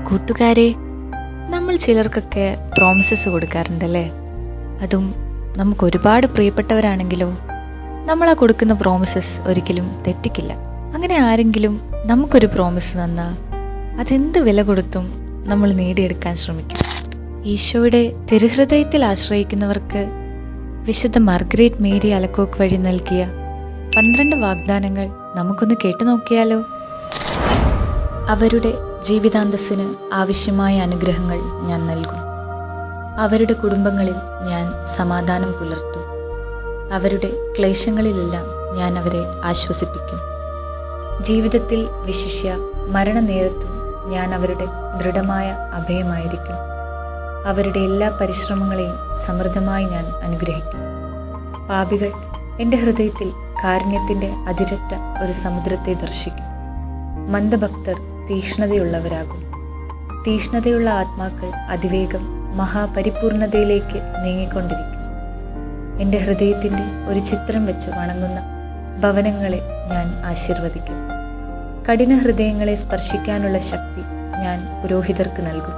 കൂട്ടുകാരെ, നമ്മൾ ചിലർക്കൊക്കെ പ്രോമിസസ് കൊടുക്കാറുണ്ടല്ലേ. അതും നമുക്ക് ഒരുപാട് പ്രിയപ്പെട്ടവരാണെങ്കിലോ നമ്മൾ ആ കൊടുക്കുന്ന പ്രോമിസസ് ഒരിക്കലും തെറ്റിക്കില്ല. അങ്ങനെ ആരെങ്കിലും നമുക്കൊരു പ്രോമിസ് തന്നാൽ അതെന്ത് വില കൊടുത്തും നമ്മൾ നേടിയെടുക്കാൻ ശ്രമിക്കും. ഈശോയുടെ തിരുഹൃദയത്തിൽ ആശ്രയിക്കുന്നവർക്ക് വിശുദ്ധ മാർഗരറ്റ് മേരി അലക്കോക്ക് വഴി നൽകിയ 12 വാഗ്ദാനങ്ങൾ നമുക്കൊന്ന് കേട്ടു നോക്കിയാലോ. അവരുടെ ജീവിതാന്തസ്സിന് ആവശ്യമായ അനുഗ്രഹങ്ങൾ ഞാൻ നൽകും. അവരുടെ കുടുംബങ്ങളിൽ ഞാൻ സമാധാനം പുലർത്തും. അവരുടെ ക്ലേശങ്ങളിലെല്ലാം ഞാൻ അവരെ ആശ്വസിപ്പിക്കും. ജീവിതത്തിൽ വിശിഷ്യ മരണനേരത്തും ഞാൻ അവരുടെ ദൃഢമായ അഭയമായിരിക്കും. അവരുടെ എല്ലാ പരിശ്രമങ്ങളെയും സമൃദ്ധമായി ഞാൻ അനുഗ്രഹിക്കും. പാപികൾ എൻ്റെ ഹൃദയത്തിൽ കാരുണ്യത്തിൻ്റെ അതിരറ്റ ഒരു സമുദ്രത്തെ ദർശിക്കും. മന്ദഭക്തർ തീക്ഷ്ണതയുള്ളവരാകും. തീക്ഷ്ണതയുള്ള ആത്മാക്കൾ അതിവേഗം മഹാപരിപൂർണതയിലേക്ക് നീങ്ങിക്കൊണ്ടിരിക്കും. എൻ്റെ ഹൃദയത്തിൻ്റെ ഒരു ചിത്രം വെച്ച് വണങ്ങുന്ന ഭവനങ്ങളെ ഞാൻ ആശീർവദിക്കും. കഠിന ഹൃദയങ്ങളെ സ്പർശിക്കാനുള്ള ശക്തി ഞാൻ പുരോഹിതർക്ക് നൽകും.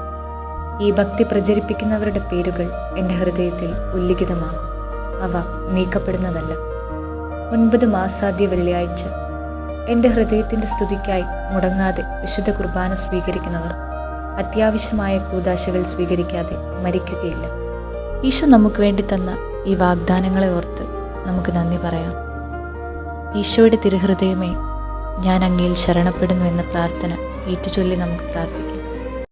ഈ ഭക്തി പ്രചരിപ്പിക്കുന്നവരുടെ പേരുകൾ എൻ്റെ ഹൃദയത്തിൽ ഉല്ലിഖിതമാകും. അവ നീക്കപ്പെടുന്നതല്ല. 9 മാസാദ്യ വെള്ളിയാഴ്ച എൻ്റെ ഹൃദയത്തിൻ്റെ സ്തുതിക്കായി മുടങ്ങാതെ വിശുദ്ധ കുർബാന സ്വീകരിക്കുന്നവർ അത്യാവശ്യമായ കൂദാശകൾ സ്വീകരിക്കാതെ മരിക്കുകയില്ല. ഈശോ നമുക്ക് വേണ്ടി തന്ന ഈ വാഗ്ദാനങ്ങളെ ഓർത്ത് നമുക്ക് നന്ദി പറയാം. ഈശോയുടെ തിരുഹൃദയമേ, ഞാൻ അങ്ങയിൽ ശരണപ്പെടുന്നു എന്ന പ്രാർത്ഥന ഏറ്റുചൊല്ലി നമുക്ക് പ്രാർത്ഥിക്കാം.